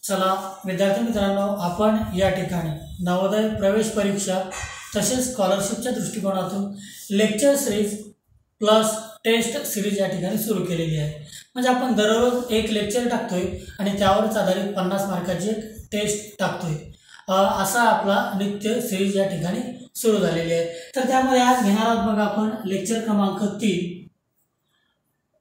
चला विद्यार्थी मित्रांनो, आपण या ठिकाणी नवोदय प्रवेश परीक्षा तसेच स्कॉलरशिपच्या दृष्टिकोनातून lecture series plus test series या ठिकाणी सुरू केलेली आहे। म्हणजे आपण दररोज एक लेक्चर टाकतोय आणि त्यावरच आधारित 50 मार्काची एक टेस्ट टाकतोय। असा आपला नित्य सिरीज या ठिकाणी सुरू झालेली आहे। तर त्यामध्ये आज घेणार आहोत बघा आपण लेक्चर क्रमांक 3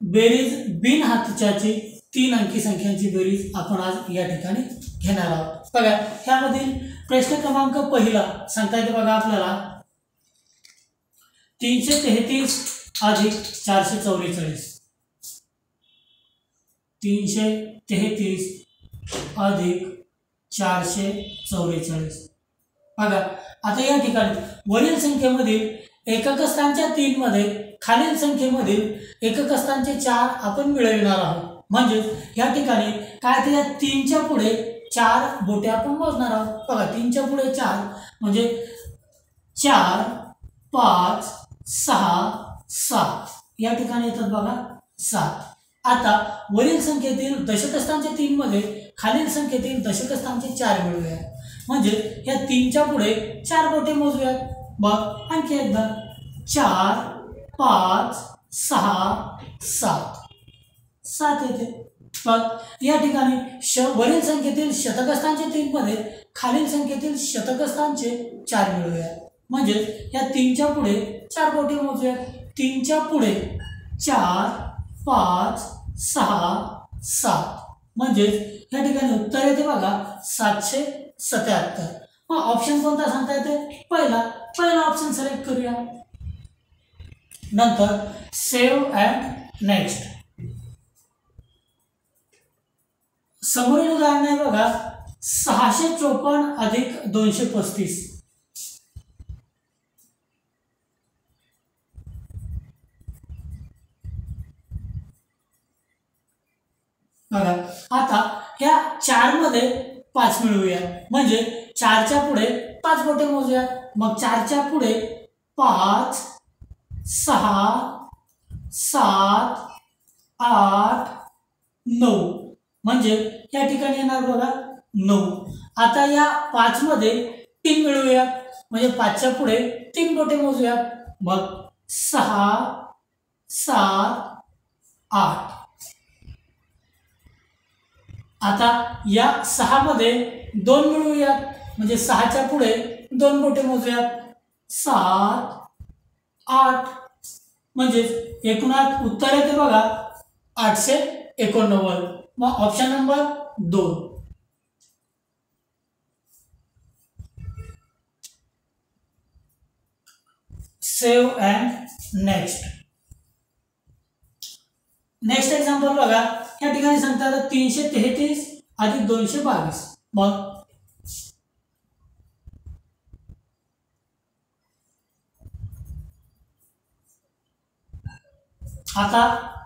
बेरीज बिनहातच्याची 3 अंकी संख्यांची बेरीज आपण आज या ठिकाणी घेणार आहोत। बघा ह्यामधील प्रश्न क्रमांक पहिला सांगता येते बघा आपल्याला 333 अधिक 444 333 अधिक 444 बघा। आता या ठिकाणी वरील संख्येमधील एकक स्थानाच्या 3 मध्ये खालील संख्येमधील एकक स्थानाचे 4 आपण मिळविणार आहोत। म्हणजे या ठिकाणी काय ते 3 च्या पुढे 4 बोटे आपण मोजणार आहोत। बघा 3 च्या पुढे 4 म्हणजे 4 5 6 7 या ठिकाणी येतात बघा 7। आता वरील संख्येतील दशक स्थानाच्या 3 मध्ये खालील संख्येतील दशक स्थानाचे 4 मिळवूया। म्हणजे या 3 च्या पुढे 4 बोटे मोजूया। बघ आणखी एकदा 4 5 6 7 7 येते। बघ या ठिकाणी वरील संख्येतील शतक स्थानाचे 3 मध्ये खालील संख्येतील शतक स्थानाचे 4 मिळवूया। म्हणजे या 3 च्या पुढे 4 बोटे मोजूया। 3 च्या पुढे 4 5 6 7 म्हणजे या ठिकाणी उत्तर येते बघा 777। मग ऑप्शन कोणता सांगता येते? पहिला ऑप्शन सिलेक्ट करूया। नंतर सेव्ह अँड नेक्स्ट। समोरील उदाहरण आहे बघा 654 अधिक 235 बघा। आता या 4 मध्ये 5 मिळवूया। म्हणजे 4 च्या पुढे 5 बोटे मोजूया। मग 4 च्या पुढे 5 6 7 8 9 म्हणजे या ठिकाणी येणार बघा 9। आता या 5 मध्ये 3 मिळवूया। म्हणजे 5 च्या पुढे 3 बोटे मोजूया। मग 6 7 8। आता या 6 मध्ये 2 मिळवूया। म्हणजे 6 च्या पुढे 2 बोटे मोजूया। 7 8 म्हणजे एकूणात उत्तर येते बघा 889। मग option number 2 save and next. Next example बघा। या ठिकाणी सांगतात 333 अधिक 222। मग आता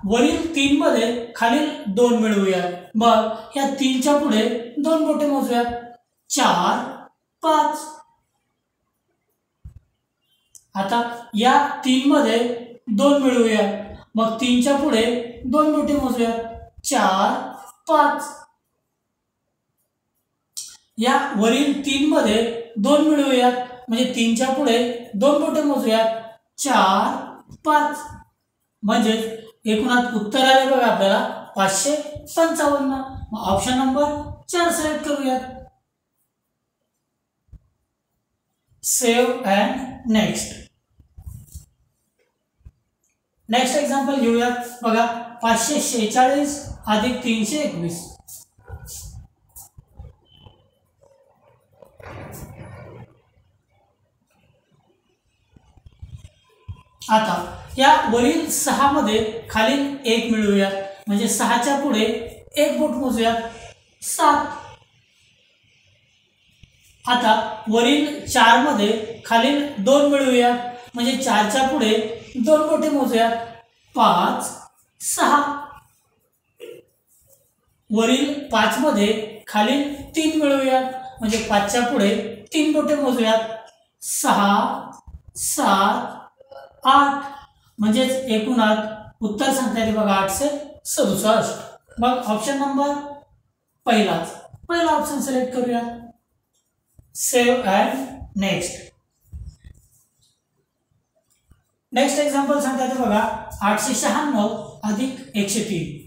वरील 3 मध्ये खालील 2 मिळवूया। मग या 3 च्या पुढे 2 बोटे मोजूया। 4 5। आता या 3 मध्ये 2 मिळवूया। मग 3 च्या पुढे 2 बोटे मोजूया। 4 5। या वरील 3 मध्ये 2 मिळवूया। म्हणजे 3 च्या पुढे 2 बोटे मोजूया। 4 5 म्हणजे एकूणात उत्तर आले बघा आपल्याला 555। मग ऑप्शन नंबर 4 सिलेक्ट करूयात। Save and next. Next example घेऊयात बघा 546 अधिक 321। आता या वरील 6 मध्ये खालील 1 मिळवूया। म्हणजे 6 च्या पुढे 1 बोट मोजूया। 7। आता वरील 4 मध्ये खालील 2 मिळवूया। म्हणजे 4 च्या पुढे 2 बोटे मोजूया। 5 6। वरील 5 मध्ये खालील 3 मिळवूया। म्हणजे 5 च्या पुढे 3 बोटे मोजूया। 6 7 8 म्हणजे एकूणात उत्तर सांगता येते बघा 867। मग ऑप्शन नंबर पहिलाच पहिला ऑप्शन सिलेक्ट करूया. Save and next. Next example सांगता येतं बघा. 896 अधिक 103.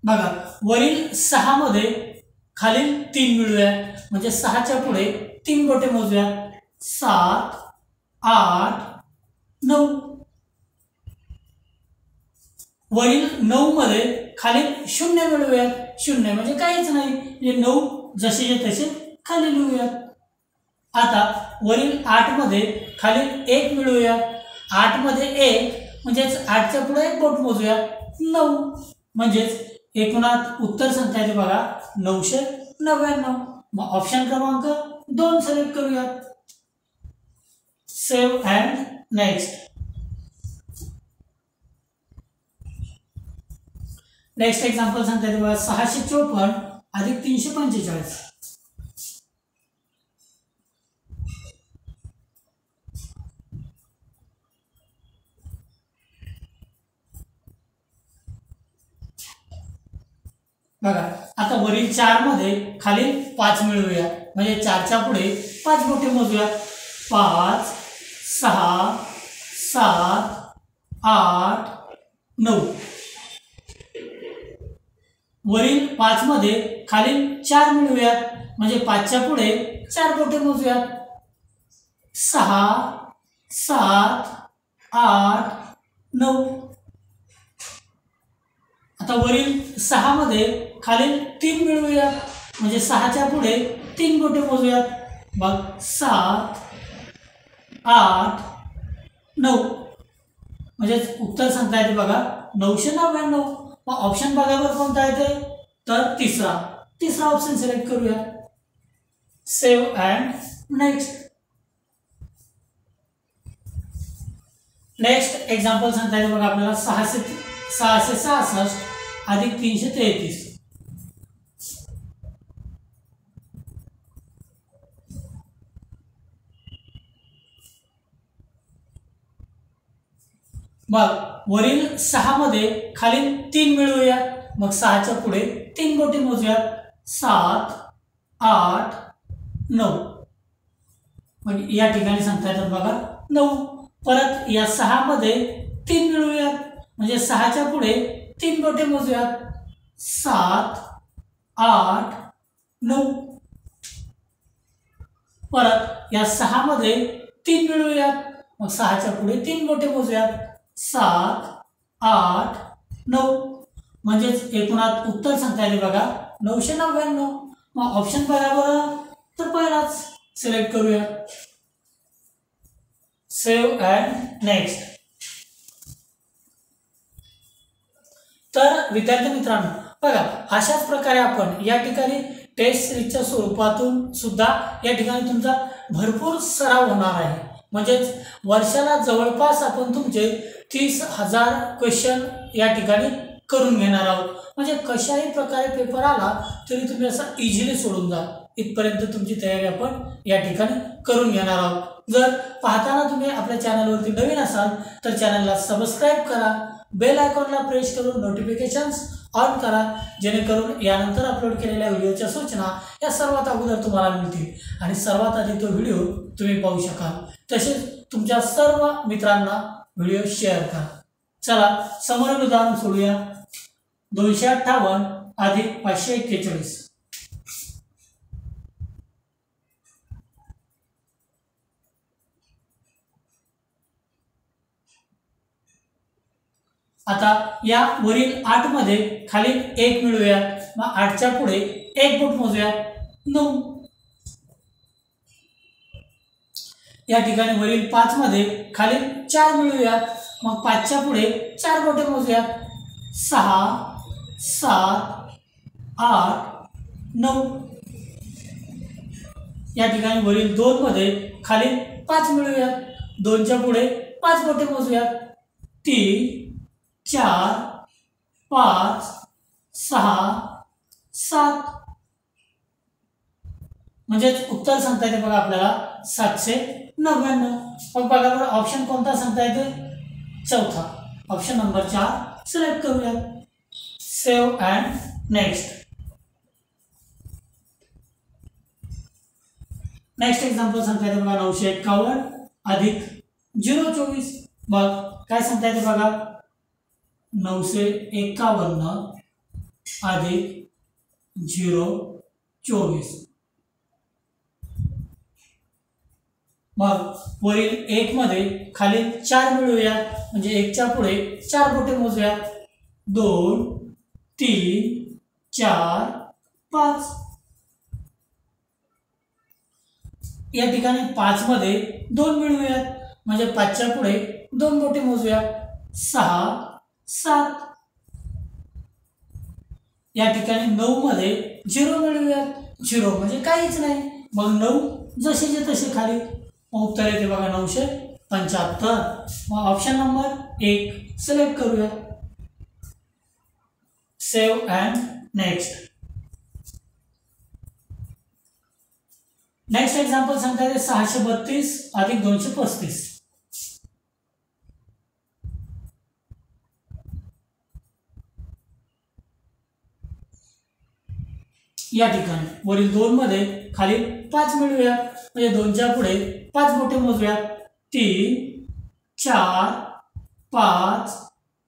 बघा वरील 6 मध्ये खालील 3 मिळूया. म्हणजे 6च्या पुढे 3 बोटे मोजूया. 7, 8, 9. वरील 9 मध्ये खालील 0 मिळवूयात. 0 म्हणजे काहीच नाही. म्हणजे 9 जसेचे तसे खाली लिहूयात. आता वरील 8 मध्ये खालील 1 मिळवूयात. 8 मध्ये 1 म्हणजेच 8च्या पुढे 1 बोट मोजूया. 9 म्हणजेच एकूणात उत्तर संख्या येते बघा 999. मग ऑप्शन क्रमांक 2 सिलेक्ट करूयात. Save and next. Next example सांगता येते बघा. 654 अधिक 345. बघा आता वरील 4 मध्ये खालील 5 मिळवूया. म्हणजे 4च्या पुढे 5 बोटे मोजूया. 5, 6, 7, 8, 9. वरील 5 मध्ये खालील 4 मिळवूयात. म्हणजे 5च्या पुढे 4 बोटे मोजूयात. 6, 7, 8, 9. आता वरील 6 मध्ये खालील 3 मिळवूयात. म्हणजे 6च्या पुढे 3 बोटे मोजूयात. मग 7, 8, 9. म्हणजे उत्तर सांगता येते बघा 999. मग ऑप्शन बघावर कोणता येते तर तिसरा ऑप्शन सिलेक्ट करूया. Save and next. Next example सांगता येते बघा आपल्याला. 666 अधिक 333. मग वरील 6 मध्ये खालील 3 मिळवूयात. मग 6च्या पुढे 3 बोटे मोजूयात. 7, 8, 9. मग या ठिकाणी सांगता येतात बघा 9. परत या 6 मध्ये 3 मिळवूयात. म्हणजे 6च्या पुढे 3 बोटे मोजूयात. 7, 8, 9. परत या 6 मध्ये 3 मिळवूयात. मग 6च्या पुढे 3 बोटे मोजूयात. 7, 8, 9. म्हणजेच एकूणात उत्तर सांगता येते बघा 999. मग ऑप्शन बघा बरं तर पहिलाच सिलेक्ट करूया. Save and next. तर विद्यार्थी मित्रांनो बघा अशाच प्रकारे आपण या ठिकाणी टेस्ट सिरीजच्या स्वरूपातून सुद्धा या ठिकाणी तुमचा भरपूर सराव होणार आहे. म्हणजेच वर्षाला जवळपास आपण तुमचे 30,000 क्वेश्चन या ठिकाणी करून घेणार आहोत. म्हणजे कशाही प्रकारे पेपर आला तरी तुम्ही असा इझिली सोडून जा इथपर्यंत तुमची तयारी आपण या ठिकाणी करून घेणार आहोत. जर पाहताना तुम्ही आपल्या चॅनलवरती नवीन असाल तर चॅनलला सबस्क्राईब करा. बेल आयकॉनला प्रेस करून नोटिफिकेशन्स ऑन करा. जेणेकरून यानंतर अपलोड केलेल्या व्हिडिओच्या सूचना या सर्वात अगोदर तुम्हाला मिळतील आणि सर्वात आधी तो व्हिडिओ तुम्ही पाहू शकाल. तसेच तुमच्या सर्व मित्रांना व्हिडिओ शेअर करा. चला समोरील उदाहरण सोडूया. 258 अधिक 541. आता या वरील 8 मध्ये खालील 1 मिळवूया. मग 8च्या पुढे 1 बोट मोजूया. 9. या ठिकाणी वरील 5 मध्ये खालील 4 मिळवूयात. मग 5च्या पुढे 4 बोटे मोजूयात. 6, 7, 8, 9. या ठिकाणी वरील 2 मध्ये खालील 5 मिळवूयात. 2च्या पुढे 5 बोटे मोजूयात. 3, 4, 5, 6, 7. म्हणजेच उत्तर सांगता येते बघा आपल्याला 99. मग बघा बरं ऑप्शन कोणता सांगता येते? चौथा, ऑप्शन नंबर 4 सिलेक्ट करूया. Save and next. Next example सांगता येते बघा 951 अधिक 024. मग काय सांगता येते बघा? 951 अधिक 024. मग वरील 1 मध्ये खालील 4 मिळवूयात. म्हणजे 1च्या पुढे 4 बोटे मोजूयात. 2 3 4 5. या ठिकाणी 5 मध्ये 2 मिळवूयात. म्हणजे 5च्या पुढे 2 बोटे मोजूयात. 6 7. या ठिकाणी 9 मध्ये 0 मिळवूयात. 0 म्हणजे काहीच नाही. मग 9 जसेचे तसे खाली. उत्तर येते बघा 975. मग ऑप्शन नंबर 1 सिलेक्ट करूया. Save and next. Next example सांगता येते 632 अधिक 235. या ठिकाणी वरील 2 मध्ये खाली 5 मिळवूयात. म्हणजे 2च्या पुढे 5 बोटे मोजूयात. 3 4 5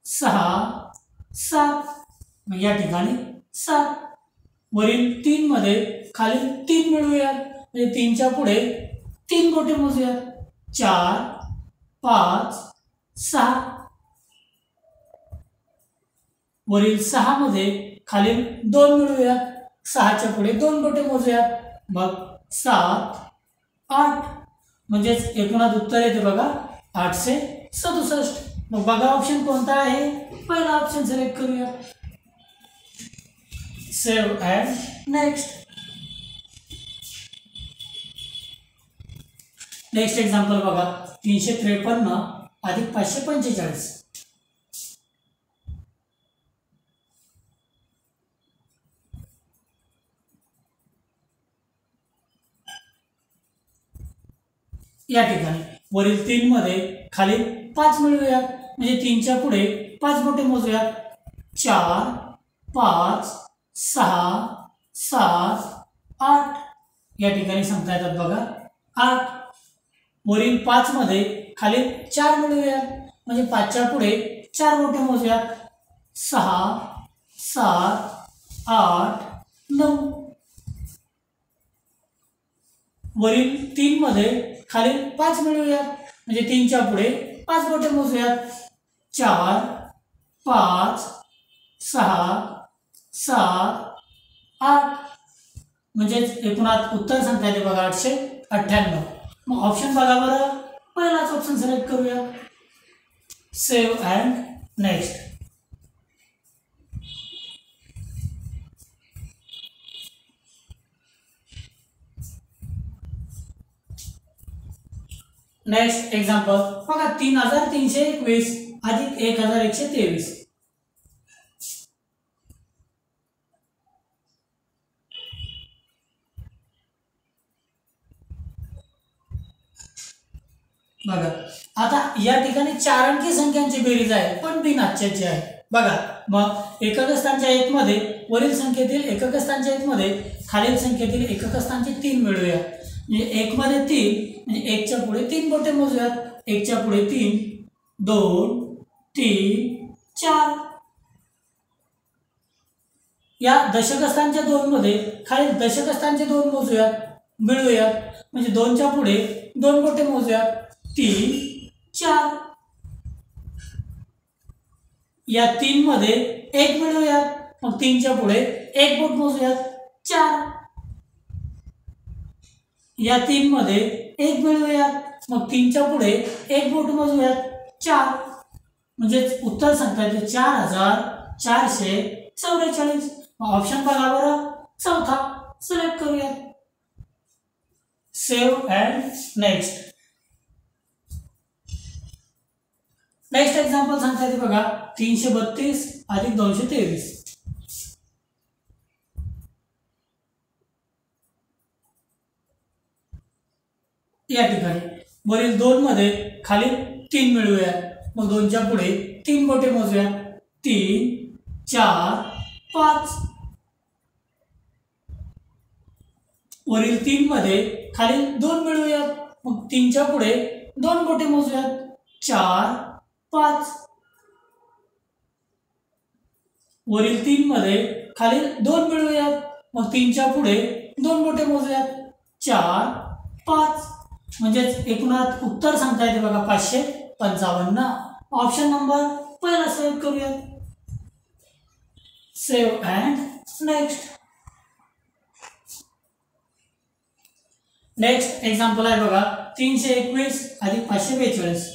6 7. या ठिकाणी 7. वरील 3 मध्ये खाली 3 मिळवूयात. म्हणजे 3च्या पुढे 3 बोटे मोजूयात. 4 5 6. वरील 6 मध्ये खालील 2 मिळवूयात. 6च्या पुढे 2 बोटे मोजूयात. मग 7 8. म्हणजेच एकूणात उत्तर येते बघा 867. मग बघा ऑप्शन कोणता आहे? पहिला ऑप्शन सिलेक्ट करूया. Save and next. Next example बघा 353 अधिक 545. या ठिकाणी वरील 3 मध्ये खाली 5 मिळवूयात. म्हणजे 3च्या पुढे 5 बोटे मोजूयात. 4 5 6 7 8. या ठिकाणी सांगता येतात बघा 8. वरील 5 मध्ये खाली 4 मिळवूयात. म्हणजे 5च्या पुढे 4 बोटे मोजूयात. 6 7 8 9. वरील 3 मध्ये खाली 5 मिळवूयात. म्हणजे 3च्या पुढे 5 बोटे मोजूयात. 4 5 6 7 8. म्हणजेच एकूणात उत्तर सांगता येते बघा 898. मग ऑप्शन बघा बरं. पहिलाच ऑप्शन सिलेक्ट करूया. Save and next. Next example बघा 3321 अधिक 1123. बघा आता या ठिकाणी 4 अंकी संख्यांची बेरीज आहे पण बिनअक्षरांची आहे. बघा मग एकक स्थानच्या 1 मध्ये वरील संख्येतील एकक स्थानच्या 1 मध्ये खालील संख्येतील एकक स्थानचे 3 मिळवूया. म्हणजे 1 मध्ये 3 म्हणजे 1च्या पुढे 3 बोटे मोजूयात. 1च्या पुढे 3 2 3 4. या दशक स्थानच्या 2 मध्ये खालील दशक स्थानचे 2 मोजूयात मिळवूयात. म्हणजे 2च्या पुढे 2 बोटे मोजूयात. 3 4. या 3 मध्ये 1 मिळवूयात. मग 3च्या पुढे 1 बोट मोजूयात. 4. या 3 मध्ये 1 मिळवूयात. मग 3च्या पुढे 1 बोट मोजूयात. 4. म्हणजे उत्तर सांगता येते 4444. ऑप्शन बघा बरं चौथा सिलेक्ट करूया. Save and next. Next example सांगता येते बघा 332 अधिक 223. या ठिकाणी वरील 2 मध्ये खालील 3 मिळवूया. मग 2च्या पुढे 3 बोटे मोजूया. 3 4 5. वरील 3 मध्ये खालील 2 मिळवूयात. मग 3च्या पुढे 2 बोटे मोजूयात. 4 5. वरील 3 मध्ये खालील 2 मिळवूयात. मग 3च्या पुढे 2 बोटे मोजूयात. 4 5. म्हणजेच एकूणात उत्तर सांगता येते बघा 555. ऑप्शन नंबर पहिला सिलेक्ट करूयात. Save and next. Next example आहे बघा 321 अधिक 542.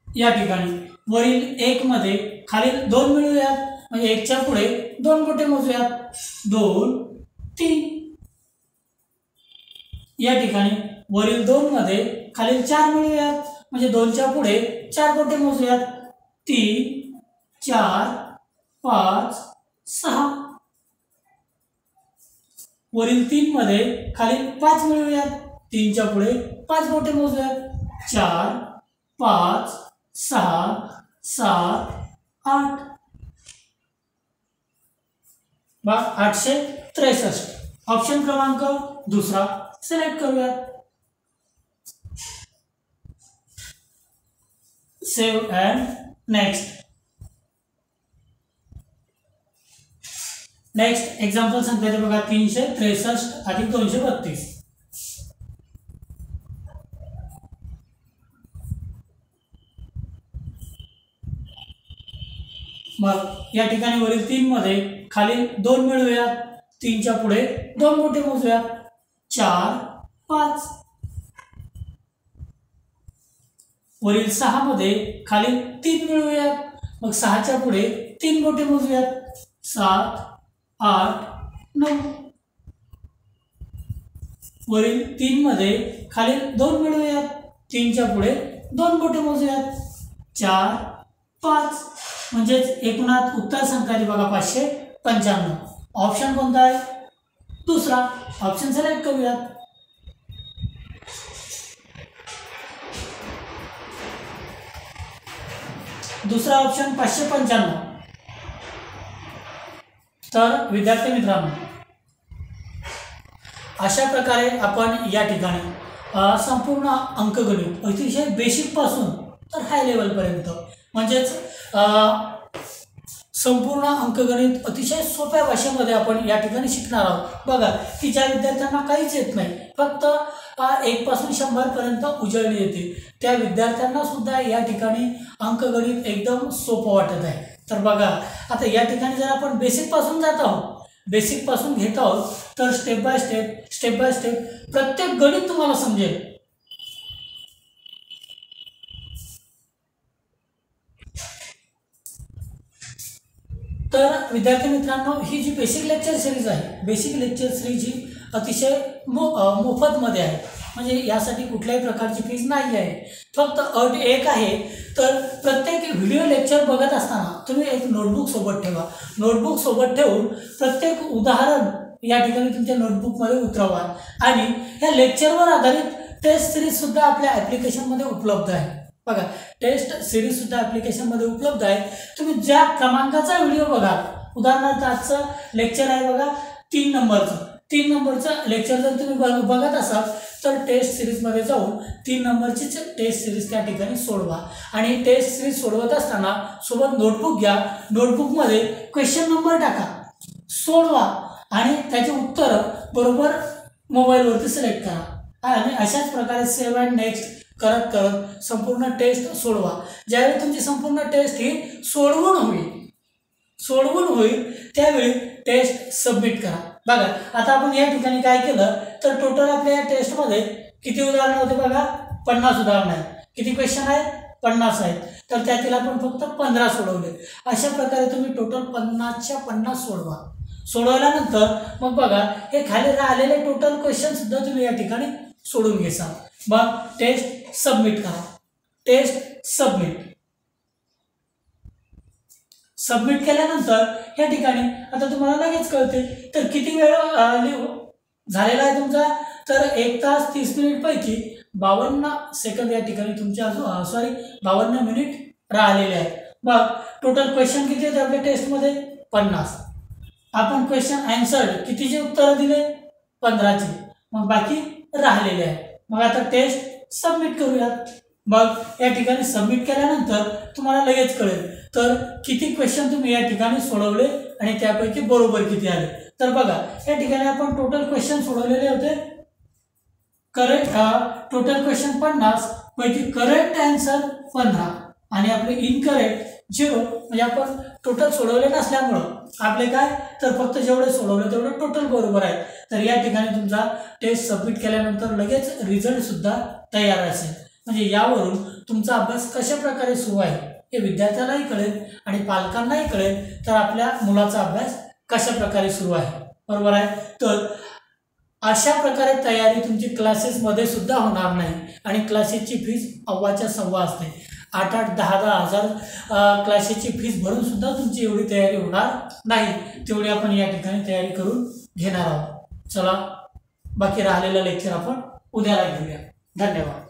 या ठिकाणी वरील 1 मध्ये खालील 2 मिळवूयात. म्हणजे 1च्या पुढे 2 बोटे मोजूयात. 2 3. या ठिकाणी वरील 2 मध्ये खालील 4 मिळवूयात. म्हणजे 2च्या पुढे 4 बोटे मोजूयात. 3 4 5 6. वरील 3 मध्ये खालील 5 मिळवूयात. 3च्या पुढे 5 बोटे मोजूयात. 4 5 6 7 8. 863. ऑप्शन क्रमांक दुसरा सिलेक्ट करूयात. Save and next. Next example सांगता येते बघा 363 अधिक 232. मग या ठिकाणी वरील 3 मध्ये खालील 2 मिळवूयात. 3च्या पुढे 2 बोटे मोजूयात. 4 5. वरील 6 मध्ये खालील 3 मिळवूयात. मग 6च्या पुढे 3 बोटे मोजूयात. 7 8 9. वरील 3 मध्ये खालील 2 मिळवूयात. 3च्या पुढे 2 बोटे मोजूयात. 4 5. म्हणजेच एकूणात उत्तर सांगता येते बघा 555. ऑप्शन कोणता आहे? दुसरा. ऑप्शन सिलेक्ट करूयात. दुसरा ऑप्शन 555. तर विद्यार्थी मित्रांनो अशा प्रकारे आपण या ठिकाणी संपूर्ण अंकगणित अतिशय बेसिक पासून तर हाय लेवल पर्यंत म्हणजेच संपूर्ण अंकगणित अतिशय सोप्या भाषेमध्ये आपण या ठिकाणी शिकणार आहोत. बघा की ज्या विद्यार्थ्यांना काहीच येत नाही, फक्त 1 पासून 100 पर्यंत उजळणी येते, त्या विद्यार्थ्यांना सुद्धा या ठिकाणी अंकगणित एकदम सोपं वाटत आहे. तर बघा आता या ठिकाणी जर आपण बेसिक पासून जात आहोत, बेसिक पासून घेत आहोत, तर स्टेप बाय स्टेप प्रत्येक गणित तुम्हाला समजेल. तर विद्यार्थी मित्रांनो ही जी बेसिक लेक्चर सिरीज आहे, बेसिक लेक्चर सिरीज ही अतिशय मोफतमध्ये आहे. म्हणजे यासाठी कुठल्याही प्रकारची फीज नाही आहे. फक्त अट एक आहे, तर प्रत्येक व्हिडिओ लेक्चर बघत असताना तुम्ही एक नोटबुक सोबत ठेवा. नोटबुक सोबत ठेवून प्रत्येक उदाहरण या ठिकाणी तुमच्या नोटबुकमध्ये उतरवा. आणि ह्या लेक्चरवर आधारित टेस्ट सिरीजसुद्धा आपल्या ॲप्लिकेशनमध्ये उपलब्ध आहे. बघा टेस्ट सिरीजसुद्धा ॲप्लिकेशनमध्ये उपलब्ध आहे. तुम्ही ज्या क्रमांकाचा व्हिडिओ बघाल, उदाहरणार्थ आजचं लेक्चर आहे बघा 3 नंबरचं लेक्चर जर तुम्ही बघत असाल तर टेस्ट सिरीजमध्ये जाऊन 3 नंबरचीच टेस्ट सिरीज त्या ठिकाणी सोडवा. आणि टेस्ट सिरीज सोडवत असताना सोबत नोटबुक घ्या. नोटबुकमध्ये क्वेश्चन नंबर टाका, सोडवा आणि त्याचे उत्तर बरोबर मोबाईलवरती सिलेक्ट करा. आणि अशाच प्रकारे सेव्ह अँड नेक्स्ट करत संपूर्ण टेस्ट सोडवा. ज्यावेळी तुमची संपूर्ण टेस्ट ही सोडवून होईल त्यावेळी टेस्ट सबमिट करा. बघा आता आपण या ठिकाणी काय केलं, तर टोटल आपल्या या टेस्टमध्ये किती उदाहरणं होते बघा, 50 उदाहरणं आहेत. किती क्वेश्चन आहेत? 50 आहेत. तर त्यातील आपण फक्त 15 सोडवले. अशा प्रकारे तुम्ही टोटल 50च्या 50 सोडवा. सोडवल्यानंतर मग बघा हे खाली राहिलेले टोटल क्वेश्चन सुद्धा तुम्ही या ठिकाणी सोडून घ्याल. मग टेस्ट सबमिट करा. टेस्ट सबमिट केल्यानंतर या ठिकाणी आता तुम्हाला लगेच कळते तर किती वेळ झालेला आहे तुमचा, तर 1 तास 30 मिनिट पैकी 52 सेकंद या ठिकाणी तुमच्या 52 मिनिट राहिलेले आहेत. मग टोटल क्वेश्चन किती आहेत आपल्या टेस्टमध्ये 50. आपण क्वेश्चन आन्सर्ड कितीचे उत्तर दिले 15चे, मग बाकी राहिलेले आहे. मग आता टेस्ट सबमिट करूयात. मग या ठिकाणी सबमिट केल्यानंतर तुम्हाला लगेच कळेल तर किती क्वेश्चन तुम्ही या ठिकाणी सोडवले आणि त्यापैकी बरोबर किती आले. तर बघा या ठिकाणी आपण टोटल क्वेश्चन सोडवलेले होते. टोटल क्वेश्चन 50 पैकी करेक्ट आन्सर 15 आणि आपले इनकरेक्ट 0. म्हणजे आपण टोटल सोडवले नसल्यामुळं आपले काय तर फक्त जेवढे सोडवले तेवढे टोटल बरोबर आहे. तर या ठिकाणी तुमचा टेस्ट सबमिट केल्यानंतर लगेच रिझल्ट सुद्धा तयार असेल. म्हणजे यावरून तुमचा अभ्यास कशा प्रकारे सुरू आहे हे विद्यार्थ्यांनाही कळेल आणि पालकांनाही कळेल तर आपल्या मुलाचा अभ्यास कशा प्रकारे सुरू आहे. बरोबर आहे. तर अशा प्रकारे तयारी तुमची क्लासेसमध्ये सुद्धा होणार नाही आणि क्लासेसची फीज अव्वाच्या सव्वा असते. 8-8, 10-10 हजार क्लासेसची फीज भरून सुद्धा तुमची एवढी तयारी होणार नाही. तेवढी आपण या ठिकाणी तयारी करून घेणार आहोत. चला बाकी राहिलेलं लेक्चर आपण उद्याला घेऊया. धन्यवाद.